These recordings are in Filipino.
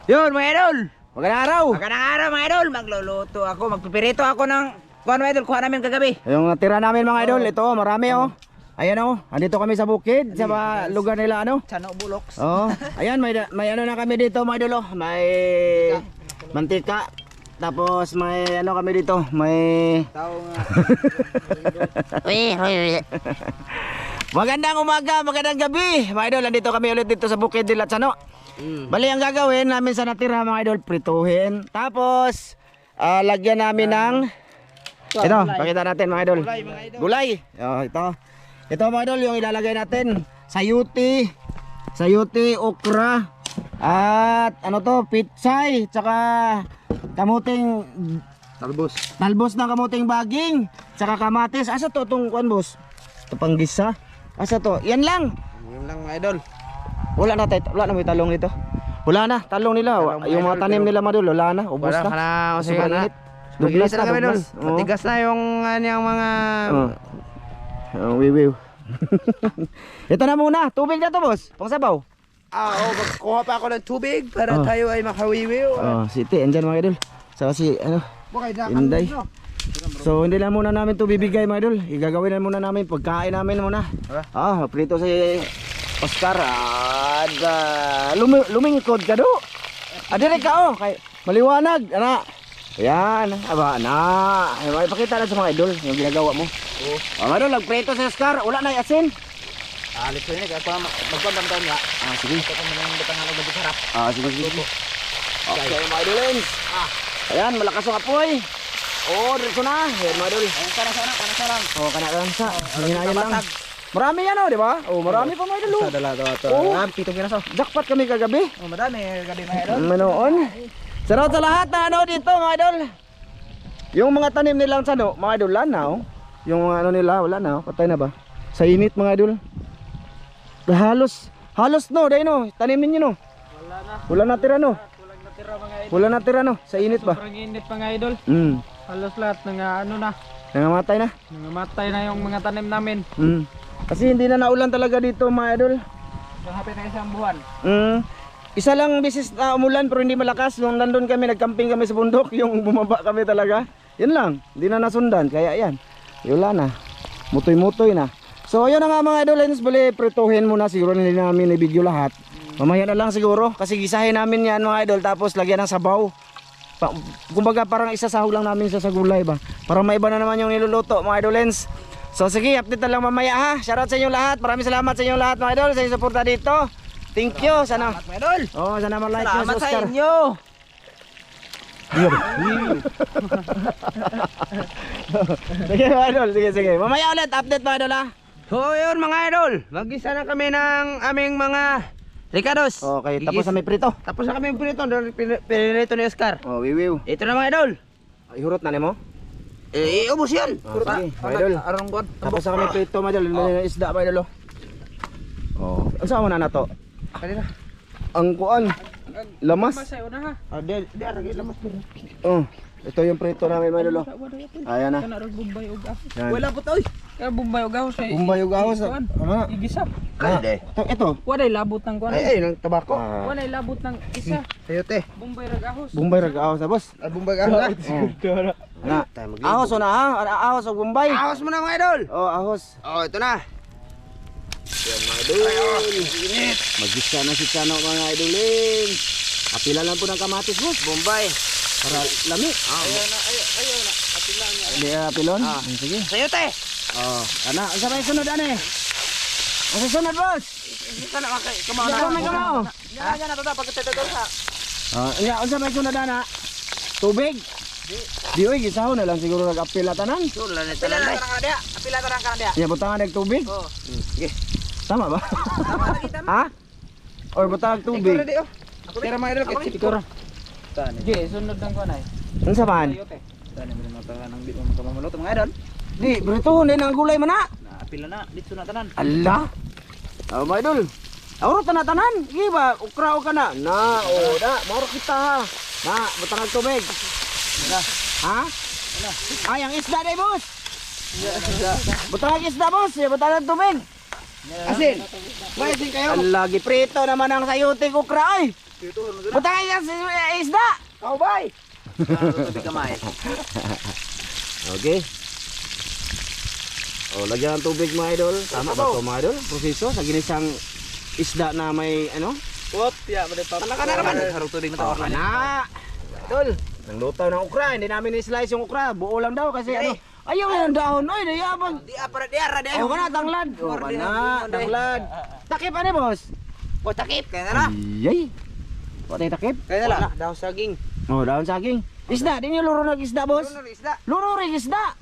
Yun mga idol. Magandang araw. Magandang araw mga idol. Magluluto ako, magpipirito ako ng kuha mga idol, kuha namin kagabi. Yung natira namin mga idol, ito marami oh. Ayan oh, andito kami sa bukid, sa lugar nila ano. Chano Buloks. Oh, ayan may ano na kami dito mga idol oh. May mantika. Tapos may ano kami dito, may Tao nga. magandang umaga, magandang gabi. Mga idol, andito kami ulit dito sa bukid nila Chano. Bali ang gagawin namin sa natira mga idol, prituhin. Tapos lagyan namin ng ito, pakita natin mga idol. Gulay. Oh, ito. Ito mga idol yung ilalagay natin. Sayuti, okra, at ano to, pitsay, tsaka kamuting talbos ng kamuting baging, tsaka kamatis. Asa to itong kuan boss? Ito panggisa. Asa to? Yan lang. Yun lang mga idol. Wala na may talong nito. Wala na, talong nila. Yung mga tanim nila mga idol, wala na, ubos na. Wala ka Sobrang na. init. Douglas na, kami idol. Douglas. Oo. Matigas na yung kanyang mga Wiwiw. Ito na muna, tubig na to boss, pangsabaw. magkuha pa ako ng tubig para tayo ay makawiwiw. Siti, andyan mga idol. So si ano, Inday. So hindi lang muna namin to bibigay mga idol. Igagawin na muna namin pagkain namin muna. Prito si Oscar. Lumingkod ka do. Adire ka oh, kay maliwanag ana. Ayan, aba na. Ay pakita na sa mga idol yung ginagawa mo. Mga idol, nagprito si Oscar, wala na asin. Alis ko yun, magpandam taon nga. Sige. Ito kung manang batangan ng sarap. Sige. Okay mga idolins. Ayan, malakas ang apoy. Diretso na. Ayan mga idol. Kana sana. Kana sa. Hinayan lang. Marami yan oh, di ba? Marami pa mga idol. Sa dalawa to. Pitong piraso. Jackpot kami kagabi. Madami gabi mga idol. Manoon. Sarap sa lahat na ano dito mga idol. Yung mga tanim nilang sano, mga idol, wala na oh. Yung ano nila, wala na oh. Patay na ba? Sa init mga idol. Halos no, dahil no. Tanimin nyo no. Wala natira no. Wala natira no. Sa init ba? Sobrang init mga idol. Halos lahat Nangamatay na. nangamatay na yung mga tanim namin. Kasi hindi na naulan talaga dito mga idol. Hapit na isang buwan. Isa lang bisis na umulan pero hindi malakas. Nung nandun kami, nagcamping kami sa bundok, yung bumaba kami talaga. Yan lang, hindi na nasundan. Kaya yan, wala na. Mutoy-mutoy na. So ayun na nga mga idolens, bali prituhin muna. Siguro hindi namin i-video lahat. Mamaya na lang siguro, kasi gisahin namin yan mga idol. Tapos lagyan ng sabaw. Kumbaga parang isasahog lang namin sa gulay ba. Para maiba na naman yung niluluto mga idolens. So sige, update na lang mamaya ha. Shoutout sa inyong lahat. Maraming salamat sa inyong lahat mga idol sa inyong suporta dito. Thank you. Sana Mga idol. sana ma-like nyo Salamat si sa Oscar. inyo. Sige mga idol, sige. Mamaya ulit update mga idol ha. So yun mga idol, mag-isa na kami ng aming mga ricados. Okay, tapos na may prito. Tapos na kami pinito, pinito ni Oscar. Wiwiw. Ito na mga idol. Ihurot na nimo. Ubos yan. Sige, mga idol. Arong buwan. Tapos na kami prito mga idol. Isda mga idol. Ano sa na to? Kanina. Ang kuan. Lamas. Masayo na ha. Di aragi lamas mo. Ito yung prito namin mga idol. Ayan na. Kana rag bumbay og ahos. Yan. Wala po to. Kana bumbay og ahos ay. Bumbay yung ahos. Kuan. Ano? Igisa. Kalde. Ito. Waday labot ng kuan. Ay, ng tabako. Waday labot ng isa. Sayote. Bumbay rag ahos. Bumbay rag ahos na boss. Bumbag ahos. Na. Ahos o na ha? Ahos o bumbay? Ahos mo na mga idol. Ahos. Ito na. Yan mga idol. Mag-isa na si Chano mga idolin. Apila lang po ng kamatis boss. Bombay. Para lami. Ayun na. Apilan niya. Hindi apilon? Sige. Sayote. Ano sa may sunod ane? Ang sunod boss? Kana makay. Kamao Ano may kamao? Yan na to pag tetedor sa. Unsa may sunod ana? Tubig? Di oy gisaho na lang siguro nag-apil tanan. Sulan ito lang. Apila ta ka dia. Ya butangan ng tubig. Sige. Tama ba? Tama lagi tama. Ha? Or butang tubig? Pero mga idol kit siguro. Di sunod ng kuan ay. Unsa man? Tani mo na taga nang di mo kamamaluto mga idol. Di, brito din ang gulay man na. Apila na dito na tanan. Allah. Mga idol. Awro tanan. Gi ba ukrao ka na? Maro kita ha. Na, butang ng tubig. Ha? Ay, ang isda day boss. Butang ng isda boss, butang ng tubig. Asin. May asin kayo. Lagi prito naman ang sayote ko kray. Butang ka sa isda. Kau bay. Okay. Oh, lagyan ng tubig mga idol. Tama ba ito mga idol? Proseso sa ginisang isda na may ano? Wop, ya, mali pa. Talaka na naman. Harong tubig na Oh, tawag na. Idol, nang lutaw ng ukra. Hindi namin ni-slice yung ukra. Buo lang daw kasi ano. Ayaw na ng dahon. Oy, nayabang. Di apa diara deh. Oh, kana tanglad. Oh, kana tanglad. Takip ani, boss? O takip kaya na. Iyay. O tayo takip? Kaya na. Daw saging. Oh, daon saging. Isda, di niyo luro ng isda, boss? Isda. Luro rin isda.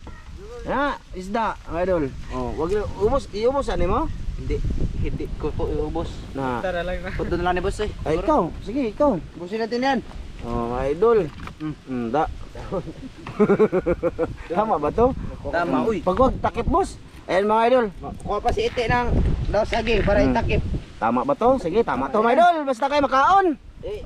Ya, isda, mga idol. Oh, wag niyo ubos, iubos ani mo? Hindi ko po iubos. Na. Tara lang na. Pudon lang ni boss eh. Ay, ikaw. Sige, ikaw. Busin natin yan. Oh, mga idol. Da. Tama ba to? Tama, uy. Pag wag takip, boss. Ayan mga idol. Kuha pa si ite ng daw saging para itakip. Tama ba to? Sige, tama to mga idol. Basta kayo makaon. Eh,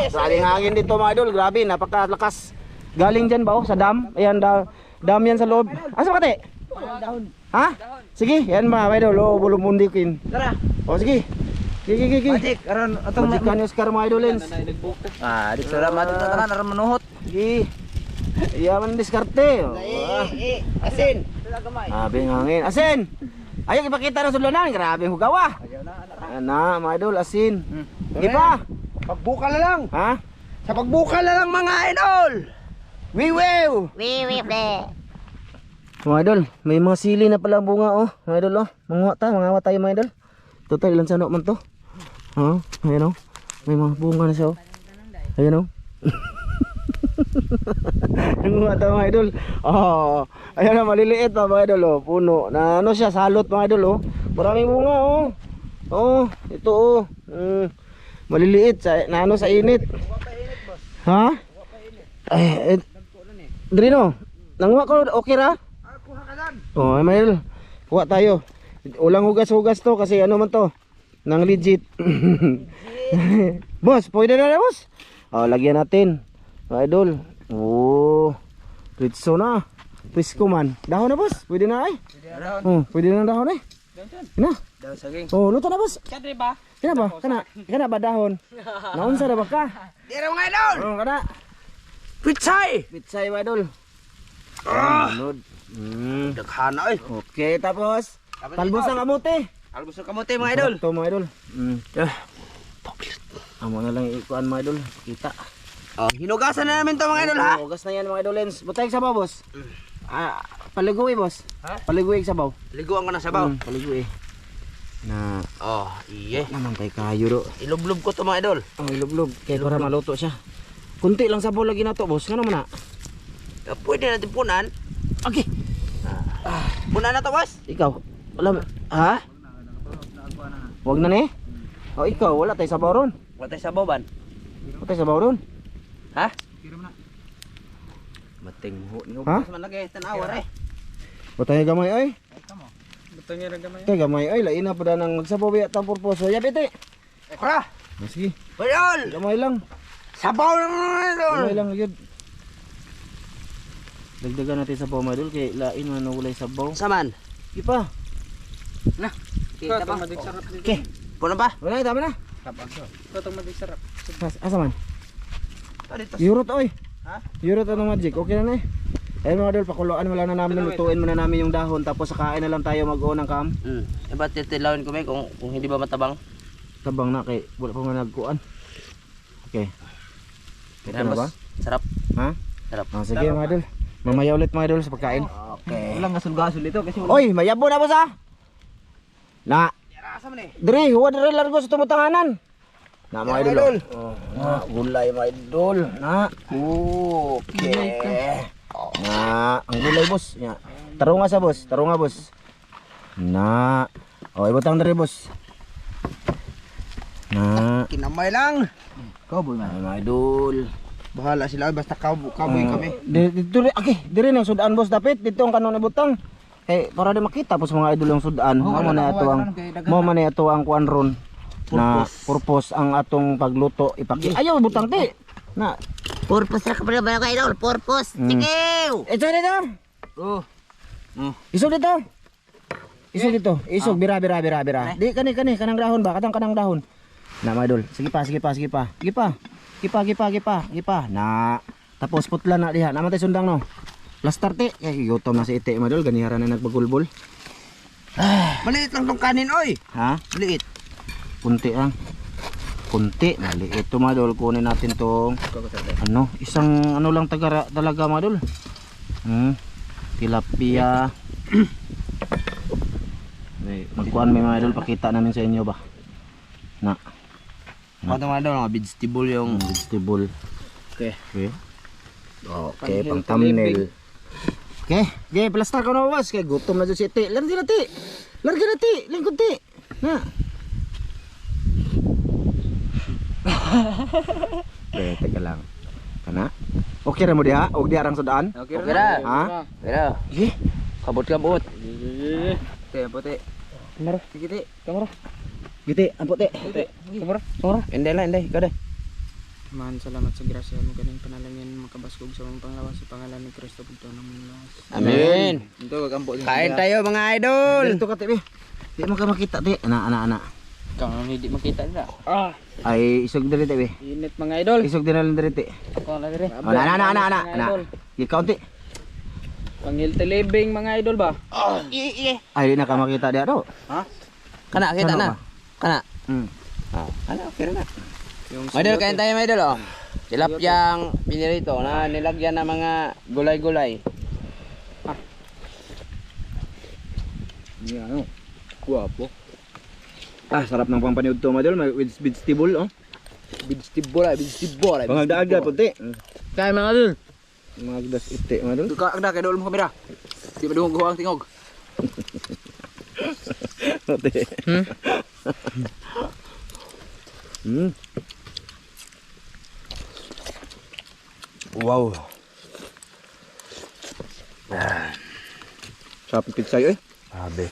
Saling hangin dito mga idol. Grabe, napakalakas. Galing dyan ba oh, sa dam? Ayan, dam yan sa loob. Asa ka, te? dahon. Ha? Sige, yan mga idol. O, bulumundikin. Tara. O, sige. Sige. Magic aron atong Magic kan Oscar mga idolens. Ah, di sura matik na tanan aron manuhot. Sige. Iyaman diskarte. Asin. Grabe ang hangin. Asin! Ayaw ipakita ng sulunan. Grabe ang hugawa. Ayan na, mga idol, asin. Sige pa. Pagbuka na lang. Ha? Sa pagbuka na lang mga idol. Wiwew. Mga idol, may mga sili na pala ang bunga oh. Mga idol oh. Mangawa tayo mga idol. Total, ilan sano man to? Ha? Ayan oh. May mga bunga na siya oh. Ayan oh. Nanguha tayo mga idol. Oh, ayan na maliliit pa mga idol oh. Puno. Na ano siya, salot mga idol oh. Maraming bunga oh. Oh, ito oh. Maliliit na ano sa init. Ha? Eh, Drino, nanguha ko okay ra? Kuha ka lang. Oh, ay Mael. Kuha tayo. Ulang hugas-hugas to kasi ano man to. Nang legit. Boss, pwede na boss. Oh, lagyan natin. Mga idol. Oh. Ritso na. Presko man. Dahon na boss. Pwede na ay. Oh, pwede na dahon eh. Ina. Daw saging. Oh, luto na boss. Kadre ba? Kana ba? Kana ba dahon? Naunsa na ba ka? Di ra mga idol. Oh, kana. Pitsay. Pitsay mga idol. Lunod. Daghana eh. Okay, tapos talbos ng kamote. Albus ng kamote mga idol. Ito mga idol. Amo na lang ikuan mga idol. Kita. Oh, hinugasan na namin to mga idol ha. Ugas na yan mga idolens. Butay sa sabaw boss. Paliguwi boss. Ha? Paliguwi sa sabaw. Liguan ko na sabaw. Paliguwi. Na Oh, iye. naman kay kayo ro. Ilublob ko to mga idol. Oh, ilublob kay para maluto siya. Kunti lang sabaw lagi na to boss. Ngano man na? Pwede natin punan. Okay. Punan na to boss. Ikaw. Wala ha? Wag na ni. Oh, ikaw wala tay sabaw ron. Watay sabaw ban. Wala tay sabaw ron. Ha? Mating ho ni Ha? man lagi tan-awar eh. Butay gamay ay. Buto niya rin gamay. Tay gamay ay lain na pud nang magsabaw biya tang purpose. Ya bete. Okra. Sige. Idol. Gamay lang. Sabaw na mga idol. Gamay lang yun. Dagdagan natin sabaw mga idol kay lain man nawalay sabaw. Saman. Di pa. Na. Kita Katong pa. madig sarap dito. Okay. Punan pa. Wala tama na. Katong madig sarap. Asa man? Dito. Euro to oy. Ha? Euro to ng magic. Okay na na eh. Ayun mga idol, pakuluan wala na namin, lutuin muna namin yung dahon tapos sakain na lang tayo mag-o ng kam. Iba titilawin ko may kung hindi ba matabang. Tabang na kay wala pa man nagkuan. Okay. Okay Yan, na ba? boss. Sarap. Ha? Sarap. Sige mga idol. Mamaya ulit mga idol sa pagkain. Okay. Walang gasol-gasol dito kasi Oy, mayabo na boss ha. Na, Asa man eh. Dre, huwag dre largo sa tumutanganan. Na mga idol. idol. Oh, na, gulay mga idol. Na. Okay. Na, ang gulay boss. Ya. Tarunga sa boss, tarunga boss. Na. Oh, ibutang dre boss. Na. Kinamay lang. Kaboy man. Mga idol. Bahala sila basta kaboy kami. Dito rin, okay, dire nang sudan boss dapat dito ang kanon ibutang. Kay para di makita pos mga idol yung sudan. Mo man ato ang ato ang kuan ron. Na purpose ang atong pagluto ipaki. Ayaw butang ti. Na Purpose na kapala ba kayo idol? Purpose. Tikiw! ito dito. Oh. Isog dito. Isog dito. Isog bira. Di kanang dahon ba? Kanang dahon. Na mga idol. Sige pa, sige pa, sige pa. Sige pa. Sige pa, sige pa, sige pa. Sige pa. Na. Tapos putla na diha. Naman tayo sundang no. Last 30. Kaya gutom na si ite mga idol. Ganiharan na nagbagulbol. Maliit lang tong kanin, oy. Ha? Maliit. Kunti lang. Kunti. Maliit to mga idol. Kunin natin tong ano. Isang ano lang talaga mga idol. Tilapia. Magkuhan may mga idol. Pakita namin sa inyo ba. Na. Mga daw mga vegetable yung Vegetable. Okay. Okay. Okay, pang thumbnail. Okay, okay, plastar ko na was. Kaya gutom na dyan si Iti. Larga na Ti. Larga na Ti. Lingkod Ti. Na. Okay, teka lang. Kana? Okay ra mo diha? Og diha rang sudaan? Okay ra. Ha? Pero, Okay. kabot-kabot. Te, puti. Kamara. Sige, te. Kamara. Giti, ampo Ti. Kamara. Kamara. Hindi lang, hindi. Ikaw, de. Man, salamat sa grasya mo ganing panalangin makabaskog sa mga panglawas sa pangalan ni Kristo pagtuon ng mga lawas. Amen. Ito kagampo din. Kain tayo, mga idol. Dito ka Ti. Di mo ka makita Ti. Ana. Kang hindi makita nila. Ay, isog diri Ti. Init mga idol. Isog din lang diri Ti. Ako na dire. Oh, na. Ikaw Ti. Pangilti living mga idol ba? Ay, di na ka makita diha do. Kana, kita Ano na. ba? Kana. Kana, okay na. Yung Idol, kain tayo, mga idol, oh. Tilapyang pinirito na nilagyan ng mga gulay-gulay. Yan, guwapo. Sarap ng pampaniod to, madol. With vegetable, oh. Vegetable. Mga daga, puti. Kain, mga idol. Mga gdas ite, madol. Duka agda kay dol mo kamera. Di ba duhong guwang tingog? Puti. Wow. Sarap ng pizza yun, eh. Sabi.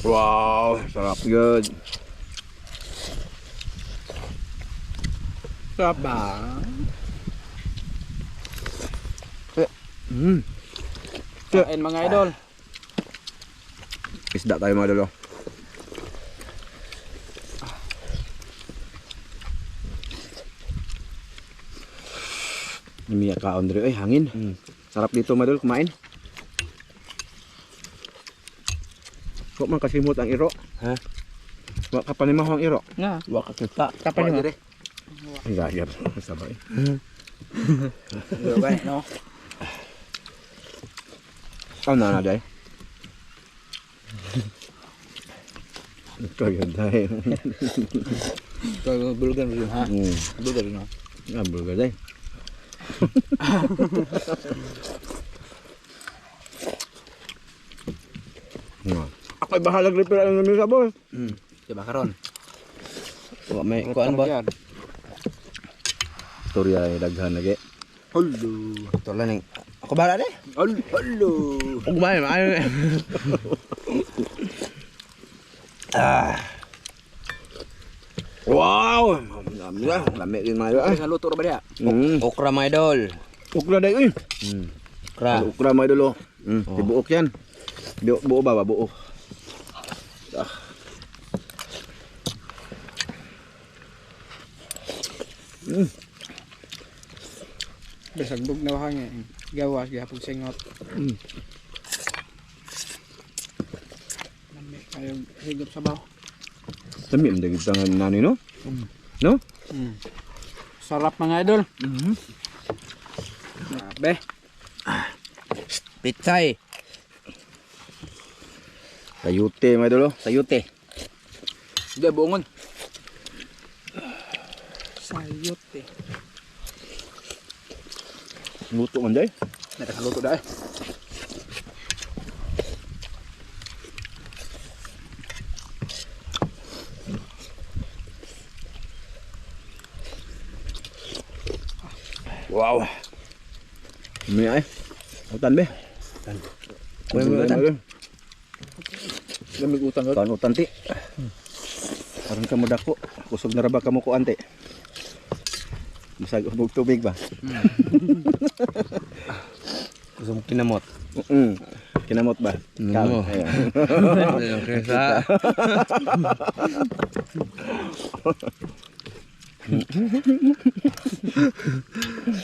Wow, sarap yun. Sarap ba? Kain mga idol. Isda tayo, mga idol, oh. Umiyak ka, Andre. Ay, hangin. Sarap dito, madol, kumain. Huwag man kasimot ang iro. Ha? Huwag ka panimaho ang iro. Nga. Waka kita. Kapan mo? Ang gagawin. Sabay. Ganit no. Ano na, day? Kaganda, Bulgan rin ha. Bulgan rin ha. Nga, bulgar, day. Ako'y bahalag repair ang namin sabon. Diba karon? Wa may kuan ba? Storya ay daghan lagi. Hello. Ito lang yung... Ako bahala de. Hello. Huwag kumain. Maayo. Wow! Lami din mga idol. Sa luto ra ba diha? Okra, mga idol. Ukra day, uy. Okra. Ukra mga idol, oh. Buok yan. Buo ba? Buo. Besagbog na hangin. Gawas gihapon singot. Lami kayo higop sa baw. Lami ang dagit tangan nani, no? No? Sarap mga idol. Grabe. Pitsay. Sayute mga idol, oh. Sayute. Hindi buongon. Sayote. Luto man day. Nakaluto dai. Wow. Ini ay. Utan be. Kuya mo utan. Lamig utan. Kan utan ti. Karon ka mo dako. Kusog na ra ba kamo ko ante? Bisag ubog tubig ba? Gusto mo kinamot. Kinamot ba? Oo. Ayun. Kesa.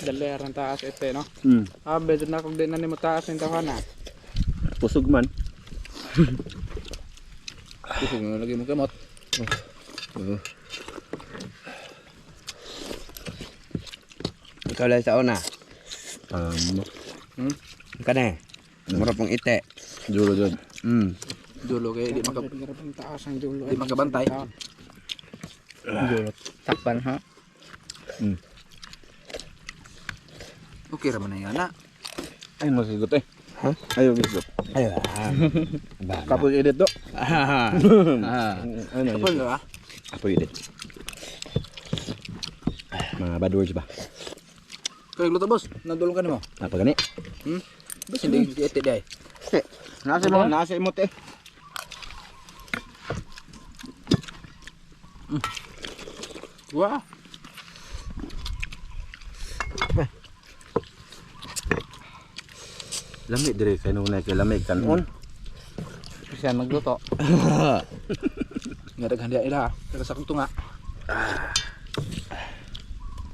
Daler ang taas ito no. Hmm. Bedo na kung di na nimo taas ng tahanan. Pusog man. Kusog mo lagi mo kamot. Ikaw lang sa una. Um, Ka na. Mura pong ite. Dulo dun. Dulo kay di taas ang dulo. Di makabantay. Dulo. Takpan ha. Okay ra man na yana. Ay, masigot eh. Ha? Ayaw gisgot. Ayo. Kapag edit do. Ano Kapal na. Kapag edit. Mga bad words ba? Kay luto boss, nadulong ka nimo. Apa gani? Boss hindi ete day. Nasa mo, nasa imot eh. Wah. Lamig dire kay nung kay lamig kanon. Siya nagluto. Nga daghan dia ila. Pero sa kung tunga.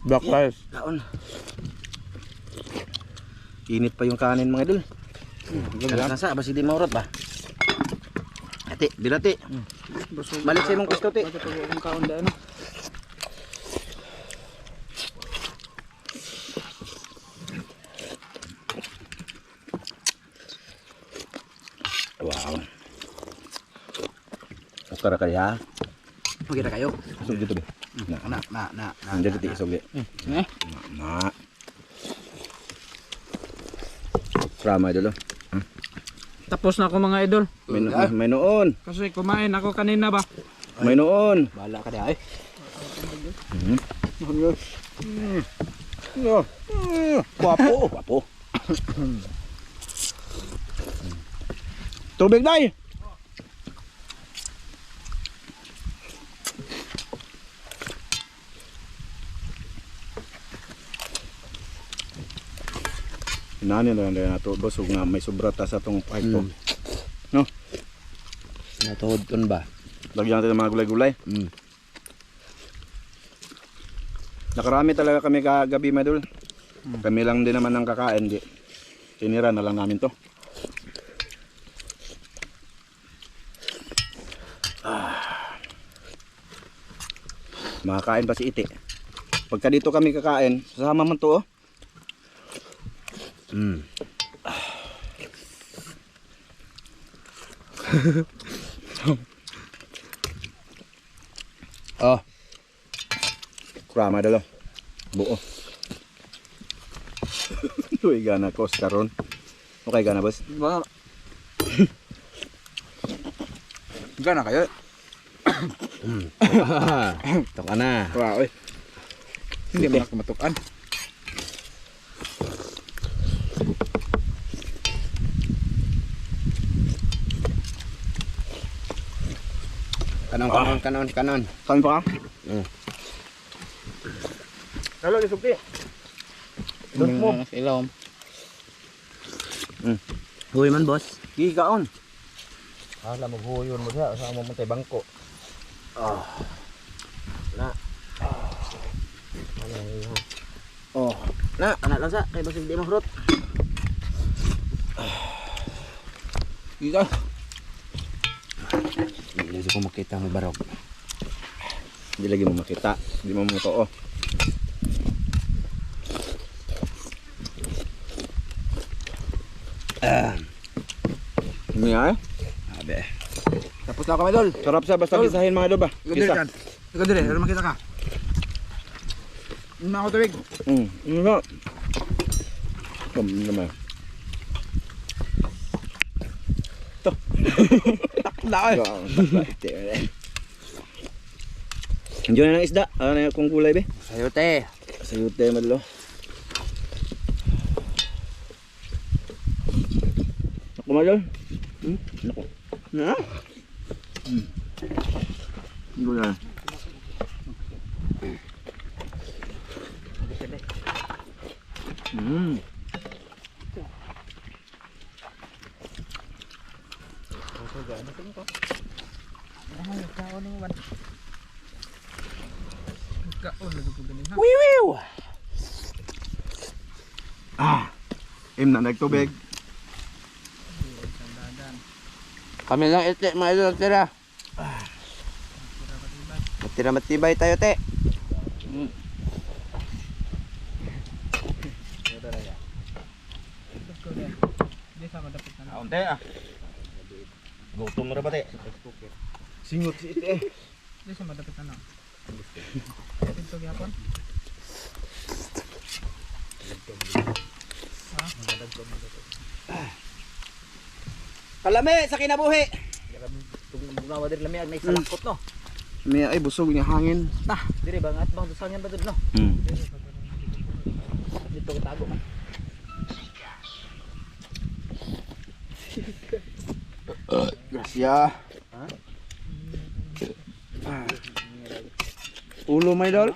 Black rice. Kaon. Init pa yung kanin mga idol. Nasa ba si di maurot ba? Ati, bilati. Balik sa imong kusto ti. Bakit ang kaon daan? Wow. Ukara kaya. Magkita kayo. Isog dito be. Na. Nandiyan dito isog di. Eh? Na. Rama idol. Tapos na ako mga idol. May noon. Kasi kumain ako kanina ba? May noon. Bala ka di ay. Guwapo. Guwapo. Tubig day. Nani na na to busog nga may sobra ta sa tong pipe to. No? Natuhod ton ba? Lagyan natin ng mga gulay-gulay. Nakarami talaga kami kagabi, madul. Kami lang din naman ang kakain, di. Tinira na lang namin to. Makakain pa si Iti. Pagka dito kami kakain, sasama man to, oh. Oh, Kurama dalo. Buo. Uy, gana ko karon. Okay gana, boss. Ba. Gana kayo. ito ka na. Wow, hindi mo ako matukan. Kanon. Kain pa ka? Halo, disukti. Dot mo. Ilaw. Huwi man, boss. Gi kaon. Hala, maghuyon mo siya. Saan mo mantay bangko? Oh, Na, anak lang sa. Kaya basig di mahrot. Ika. Hindi ko makita mo barog. hindi lagi mo makita. Hindi mo motoo. Ini ay. Abe. Tapos na kami dol. Sarap sa basta gisahin mga doba. Gisa. Ikaw dire, ano makita ka? Ano ako tubig? Ano ba? Naman. To. Takla Andiyo na ng isda. Ano na kung gulay be? Sayote. Sayute madlo. Ako madlo. Nako. Na? Gulay. Makunin mo ba? Kaon lagi po ganin ha. Wiwiw! Na nagtubig. Sandadan. Kami lang ite, mga idol, tira. Matira-matibay tayo, te. Di sa madapit na. Kaunti Gutom na ba te? Singot si ite Di sa madapit na. Ito gyapon. Kalami sa kinabuhi. Bugawa dir lami may salakot no. May ay busog niya hangin. Tah, dire bangat bang dusangan ba dun no? Dito tago man. Grasya. Ulo, mga idol.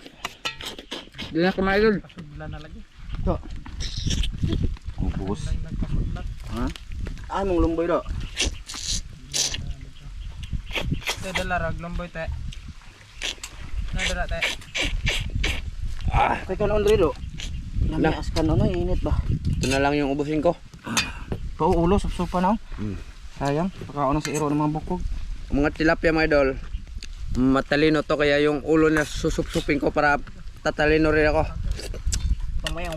Di na ka, mga idol. Pasudlan na lagi. Kubos. Nagpasudlat. Ah, mong lumboy do. Te dala rag lomboy te. Nadara te. Teka na on do. Namias ka no, init ba? Ito na lang yung ubusin ko. Pauulo, supsupa na. Sayang, pagkaon na sa iro ng mga bukog. Mga tilapia, mga idol. Matalino to, kaya yung ulo na susupsupin ko para tatalino rin ako. Pamayaw.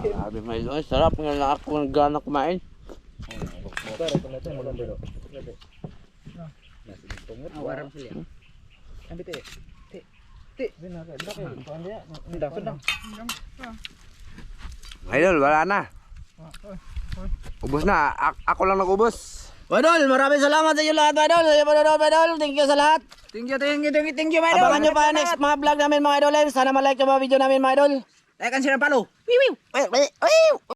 Grabe, mga idol. Ay, sarap nga na ako ng gana kumain. Awaram sila. Ambil te. Te. Benar ka. Dako. Kuan dia. Ndak sedang. Mga idol, wala na. Ubus na. Ako lang nag-ubos. Idol, maraming salamat sa inyo lahat, Idol. Sa iyo, Idol. Thank you sa lahat. Thank you, Idol. Abangan nyo pa next mga vlog namin, mga Idol. Sana ma-like yung mga video namin, mga Idol. Like and share and follow. Wiwiw!